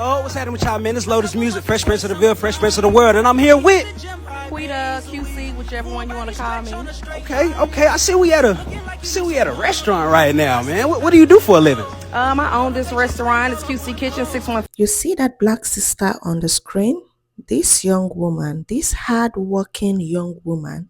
Oh, what's happening with y'all, man? It's Lotus Music, Fresh Prince of the Ville, Fresh Prince of the World, and I'm here with Quita, QC, whichever one you want to call me. Okay. I see we at a restaurant right now, man. What do you do for a living? I own this restaurant. It's QC Kitchen 615. You see that black sister on the screen? This young woman, this hard-working young woman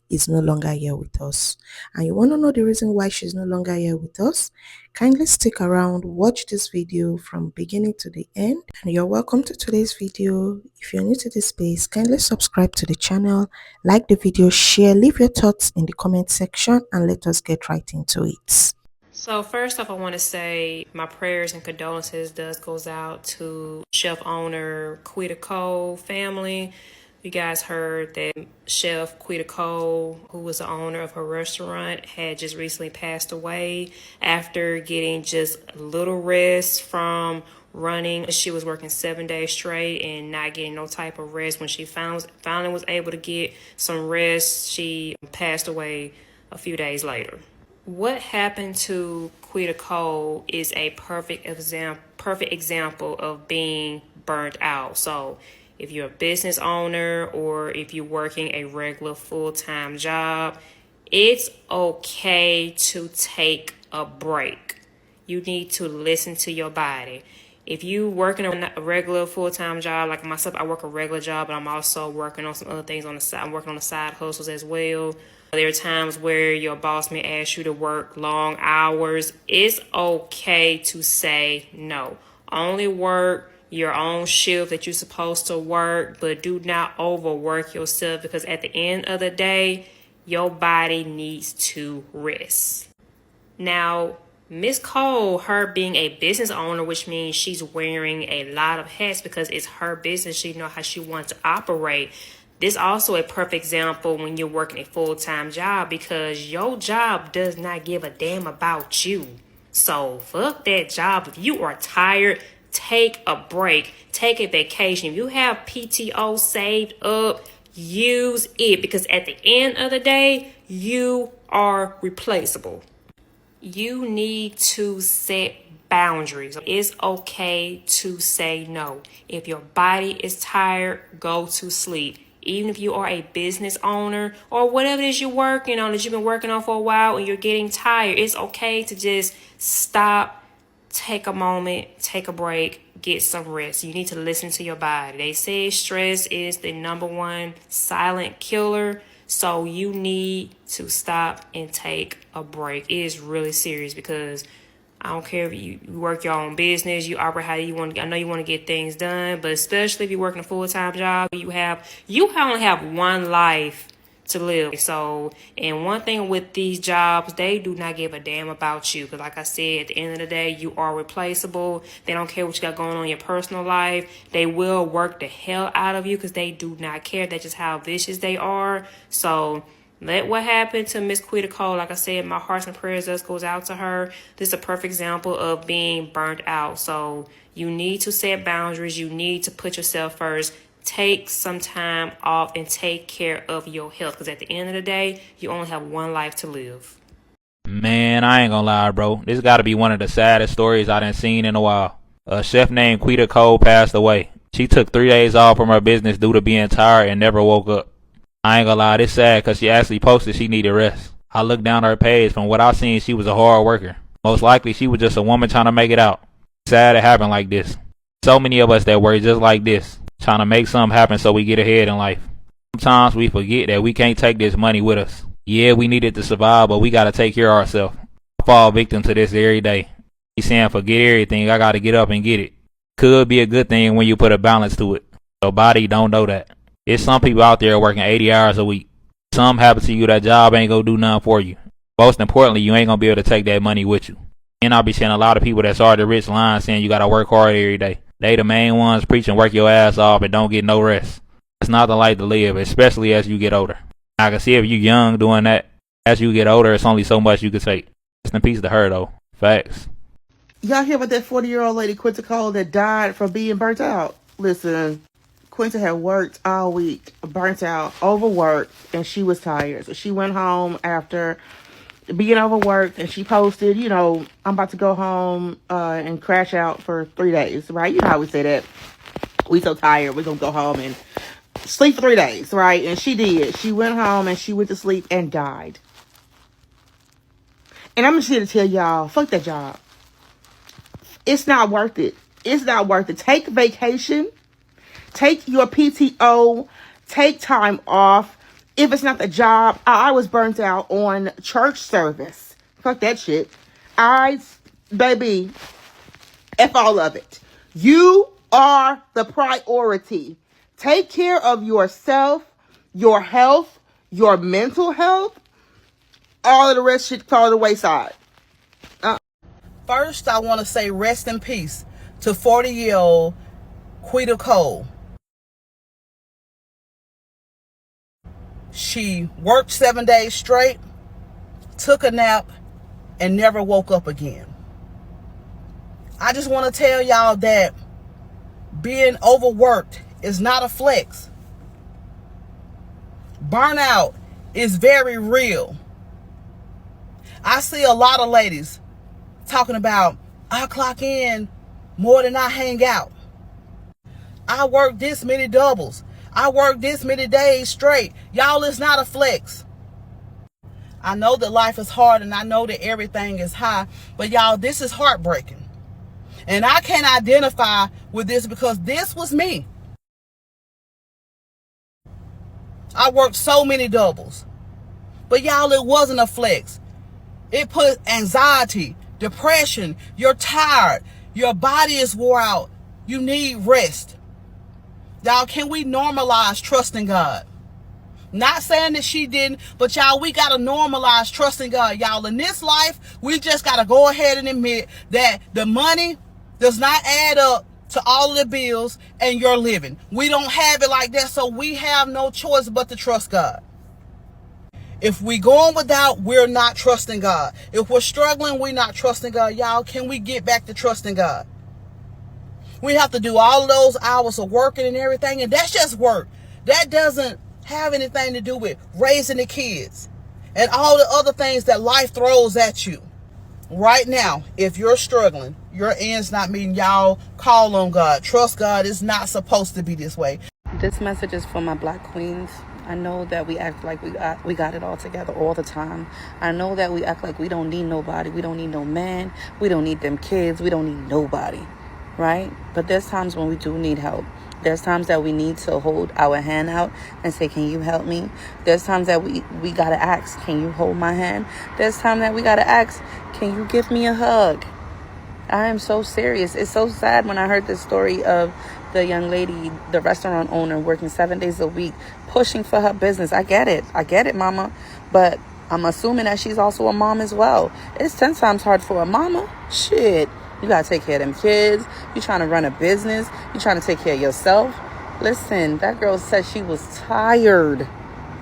is no longer here with us. And you want to know the reason why she's no longer here with us? Kindly stick around, watch this video from beginning to the end. And you're welcome to today's video. If you're new to this space, kindly subscribe to the channel, like the video, share, leave your thoughts in the comment section, and let us get right into it. So first off, I want to say my prayers and condolences goes out to chef owner Quita Cole family. You guys heard that Chef Quita Cole, who was the owner of her restaurant, had just recently passed away after getting just a little rest from running. She was working 7 days straight and not getting no type of rest. When she finally was able to get some rest, she passed away a few days later. What happened to Quita Cole is a perfect example of being burnt out. So if you're a business owner or if you're working a regular full-time job, it's okay to take a break. You need to listen to your body. If you working a regular full-time job, like myself, I work a regular job, but I'm also working on some other things on the side. I'm working on the side hustles as well. There are times where your boss may ask you to work long hours. It's okay to say no. Only work your own shift that you're supposed to work, but do not overwork yourself, because at the end of the day, your body needs to rest. Now, Miss Cole, her being a business owner, which means she's wearing a lot of hats because it's her business. She knows how she wants to operate. This is also a perfect example when you're working a full-time job, because your job does not give a damn about you. So fuck that job. If you are tired, take a break, take a vacation. If you have PTO saved up, use it, because at the end of the day, you are replaceable. You need to set boundaries. It's okay to say no. If your body is tired, go to sleep. Even if you are a business owner or whatever it is you're working on that you've been working on for a while and you're getting tired, it's okay to just stop, take a moment, take a break, get some rest. You need to listen to your body. They say stress is the #1 silent killer. So you need to stop and take a break. It is really serious, because I don't care if you work your own business, you operate how you want. I know you want to get things done, but especially if you're working a full-time job, you only have one life to live. So, and one thing with these jobs, they do not give a damn about you, because like I said, at the end of the day, you are replaceable. They don't care what you got going on in your personal life. They will work the hell out of you because they do not care. That's just how vicious they are. So let what happened to Miss Quita Cole, like I said, my hearts and prayers goes out to her. This is a perfect example of being burnt out. So you need to set boundaries. You need to put yourself first. Take some time off and take care of your health, because at the end of the day, you only have one life to live. Man, I ain't gonna lie, bro. This gotta be one of the saddest stories I done seen in a while. A chef named Quita Cole passed away. She took 3 days off from her business due to being tired and never woke up. I ain't gonna lie, this sad because she actually posted she needed rest. I looked down her page. From what I seen, she was a hard worker. Most likely, she was just a woman trying to make it out. Sad it happened like this. So many of us that work just like this, trying to make something happen so we get ahead in life. Sometimes we forget that we can't take this money with us. Yeah, we need it to survive, but we gotta take care of ourselves. I fall victim to this every day. He's saying forget everything, I gotta get up and get it. Could be a good thing when you put a balance to it. Your body don't know that. There's some people out there working 80 hours a week. Something happens to you, that job ain't gonna do nothing for you. Most importantly, you ain't gonna be able to take that money with you. And I'll be seeing a lot of people that start the rich line saying you gotta work hard every day. They the main ones preaching work your ass off and don't get no rest. It's not the life to live, especially as you get older. I can see if you young doing that. As you get older, it's only so much you can take. Rest in peace to her though. Facts. Y'all hear about that 40-year-old lady, Quita Cole, that died from being burnt out? Listen, Quinta had worked all week, burnt out, overworked, and she was tired. So she went home after being overworked, and she posted, I'm about to go home and crash out for 3 days, right? You know how we say that. We so tired, we're going to go home and sleep for 3 days, right? And she did. She went home and she went to sleep and died. And I'm just here to tell y'all, fuck that job. It's not worth it. It's not worth it. Take vacation. Take your PTO. Take time off. If it's not the job, I was burnt out on church service. Fuck that shit. Baby, F all of it. You are the priority. Take care of yourself, your health, your mental health. All of the rest should fall to the wayside. First, I want to say rest in peace to 40-year-old Quita Cole. She worked 7 days straight, took a nap, and never woke up again. I just want to tell y'all that being overworked is not a flex. Burnout is very real. I see a lot of ladies talking about, I clock in more than I hang out. I work this many doubles. I work this many days straight. Y'all, it's not a flex. I know that life is hard and I know that everything is high, but y'all, this is heartbreaking. And I can identify with this because this was me. I worked so many doubles. But y'all, it wasn't a flex. It put anxiety, depression. You're tired. Your body is wore out. You need rest. Y'all, can we normalize trusting God? Not saying that she didn't, but y'all, we got to normalize trusting God. Y'all, in this life, we just got to go ahead and admit that the money does not add up to all of the bills and your living. We don't have it like that, so we have no choice but to trust God. If we going without, we're not trusting God. If we're struggling, we're not trusting God. Y'all, can we get back to trusting God? We have to do all of those hours of working and everything, and that's just work. That doesn't have anything to do with raising the kids and all the other things that life throws at you. Right now, if you're struggling, your ends not meeting, y'all, call on God. Trust God. It's not supposed to be this way. This message is for my black queens. I know that we act like we got it all together all the time. I know that we act like we don't need nobody. We don't need no man. We don't need them kids. We don't need nobody. Right? But there's times when we do need help. There's times that we need to hold our hand out and say, can you help me? There's times that we got to ask, can you hold my hand? There's times that we got to ask, can you give me a hug? I am so serious. It's so sad when I heard this story of the young lady, the restaurant owner, working 7 days a week, pushing for her business. I get it, mama. But I'm assuming that she's also a mom as well. It's 10 times hard for a mama. Shit. You got to take care of them kids. You trying to run a business. You trying to take care of yourself. Listen, that girl said she was tired.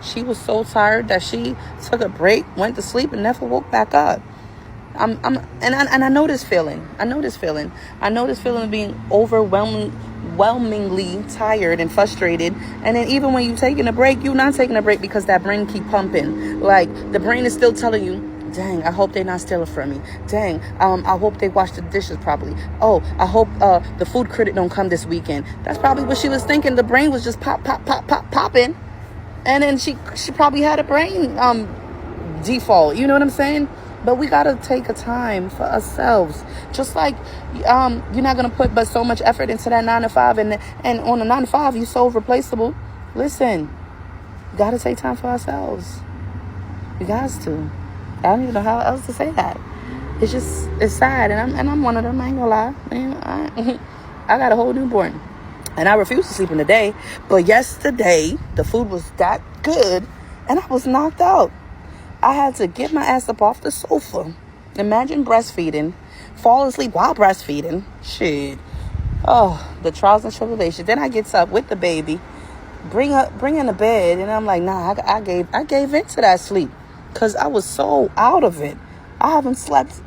She was so tired that she took a break, went to sleep, and never woke back up. I know this feeling. I know this feeling of being overwhelmingly tired and frustrated. And then even when you're taking a break, you're not taking a break because that brain keep pumping. Like, the brain is still telling you, dang, I hope they're not stealing from me. Dang, I hope they wash the dishes properly. Oh, I hope the food critic don't come this weekend. That's probably what she was thinking. The brain was just popping. And then she probably had a brain default. You know what I'm saying? But we got to take a time for ourselves. Just like you're not going to put but so much effort into that 9 to 5. And on a 9 to 5, you're so replaceable. Listen, you got to take time for ourselves. You guys to. I don't even know how else to say that. It's sad. And I'm one of them. I ain't gonna lie. Man, I got a whole newborn. And I refuse to sleep in the day. But yesterday, the food was that good. And I was knocked out. I had to get my ass up off the sofa. Imagine breastfeeding. Fall asleep while breastfeeding. Shit. Oh, the trials and tribulations. Then I get up with the baby. Bring in the bed. And I'm like, nah, I gave in to that sleep. Because I was so out of it. I haven't slept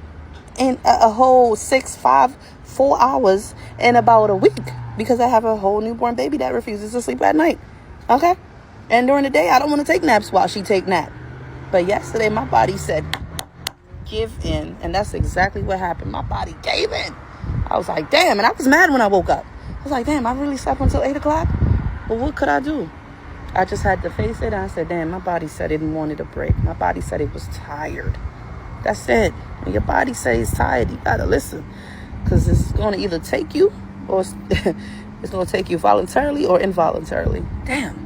in a whole 4 hours in about a week. Because I have a whole newborn baby that refuses to sleep at night. Okay? And during the day, I don't want to take naps while she take nap. But yesterday, my body said, give in. And that's exactly what happened. My body gave in. I was like, damn. And I was mad when I woke up. I was like, damn, I really slept until 8 o'clock? But what could I do? I just had to face it. And I said, damn, my body said it wanted a break. My body said it was tired. That's it. When your body says it's tired, you got to listen. Because it's going to either take you or it's going to take you voluntarily or involuntarily. Damn.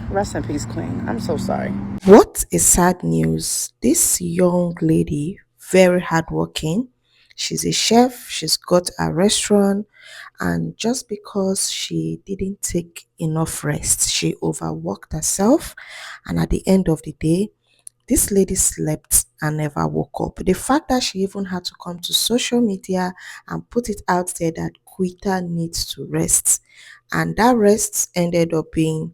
Rest in peace, Queen. I'm so sorry. What is sad news? This young lady, very hardworking. She's a chef. She's got a restaurant. And just because she didn't take enough rest, she overworked herself. And at the end of the day, this lady slept and never woke up. The fact that she even had to come to social media and put it out there that Quita needs to rest. And that rest ended up being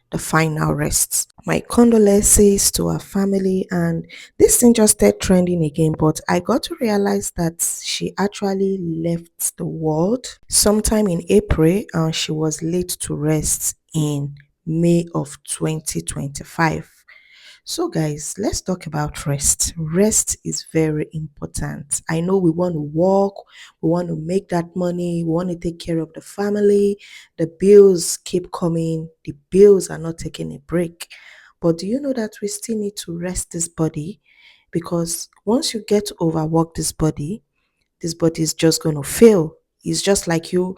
the final rest. My condolences to her family, and this thing just started trending again, but I got to realize that she actually left the world sometime in April and she was laid to rest in May of 2025. So, guys, let's talk about rest. Rest is very important. I know we want to work, we want to make that money, we want to take care of the family. The bills keep coming, the bills are not taking a break. But do you know that we still need to rest this body? Because once you get to overwork this body is just going to fail. It's just like you're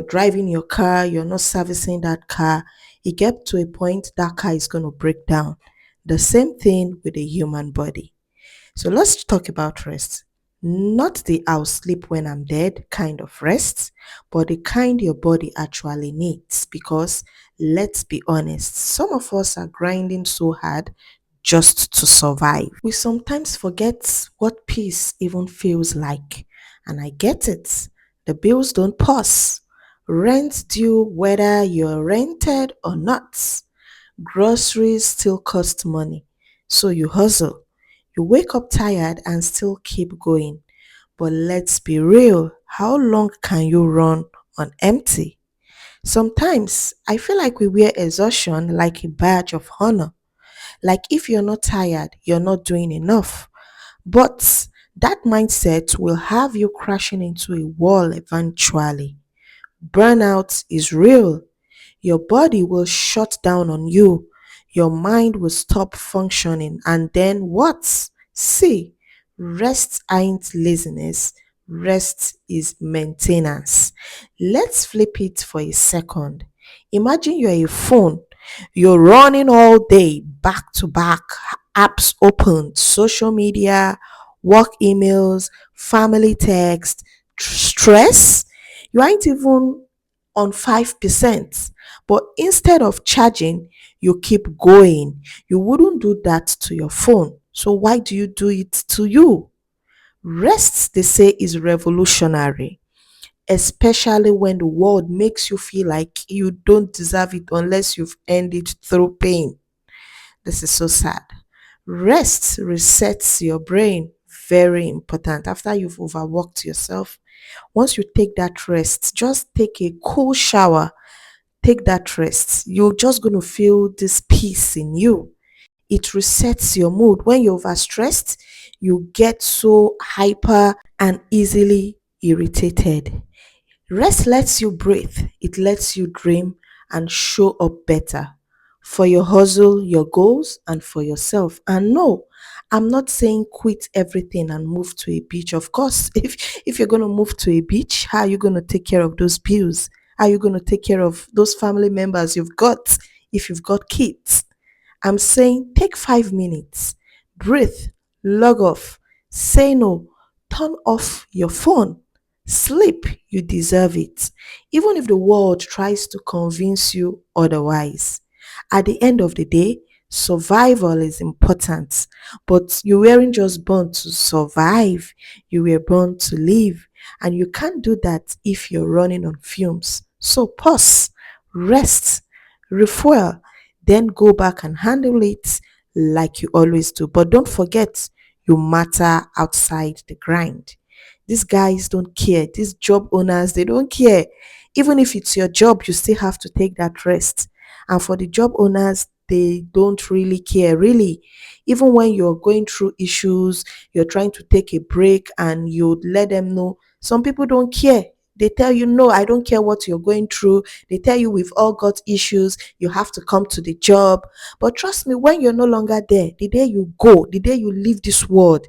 driving your car, you're not servicing that car. It gets to a point that car is going to break down. The same thing with the human body. So let's talk about rest. Not the I'll sleep when I'm dead kind of rest, but the kind your body actually needs. Because let's be honest, some of us are grinding so hard just to survive. We sometimes forget what peace even feels like. And I get it. The bills don't pause. Rent due whether you're rented or not. Groceries still cost money. So you hustle. You wake up tired and still keep going. But let's be real. How long can you run on empty? Sometimes I feel like we wear exhaustion like a badge of honor. Like if you're not tired, you're not doing enough. But that mindset will have you crashing into a wall eventually. Burnout is real. Your body will shut down on you. Your mind will stop functioning. And then what? See, rest ain't laziness. Rest is maintenance. Let's flip it for a second. Imagine you're a phone. You're running all day, back to back, apps open, social media, work emails, family text, stress. You ain't even on 5%. But instead of charging, you keep going. You wouldn't do that to your phone. So why do you do it to you? Rest, they say, is revolutionary, especially when the world makes you feel like you don't deserve it unless you've earned it through pain. This is so sad. Rest resets your brain. Very important. After you've overworked yourself, once you take that rest, just take a cool shower. Take that rest. You're just going to feel this peace in you. It resets your mood. When you're overstressed, you get so hyper and easily irritated. Rest lets you breathe, it lets you dream and show up better for your hustle, your goals, and for yourself. And no, I'm not saying quit everything and move to a beach. Of course, if you're going to move to a beach, how are you going to take care of those bills? How are you going to take care of those family members you've got if you've got kids? I'm saying take 5 minutes, breathe, log off, say no, turn off your phone, sleep, you deserve it. Even if the world tries to convince you otherwise. At the end of the day, survival is important, but you weren't just born to survive, you were born to live. And you can't do that if you're running on fumes. So pause, rest, refuel, then go back and handle it like you always do. But don't forget, you matter outside the grind. These guys don't care. These job owners, they don't care. Even if it's your job, you still have to take that rest. And for the job owners, they don't really care. Really, even when you're going through issues, you're trying to take a break and you let them know, some people don't care. They tell you, no, I don't care what you're going through. They tell you, we've all got issues, you have to come to the job. But trust me, when you're no longer there, the day you go, the day you leave this world,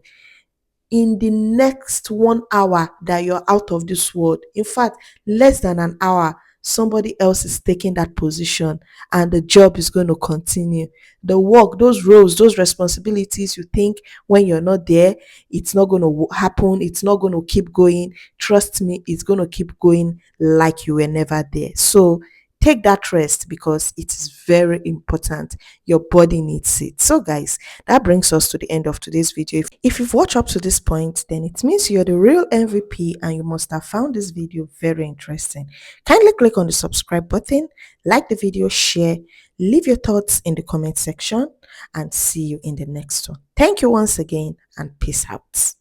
in the next 1 hour that you're out of this world, in fact, less than an hour, somebody else is taking that position and the job is going to continue. The work, those roles, those responsibilities, you think when you're not there, it's not going to happen, it's not going to keep going. Trust me, it's going to keep going like you were never there. So take that rest because it is very important. Your body needs it. So guys, that brings us to the end of today's video. If you've watched up to this point, then it means you're the real MVP and you must have found this video very interesting. Kindly click on the subscribe button, like the video, share, leave your thoughts in the comment section, and see you in the next one. Thank you once again and peace out.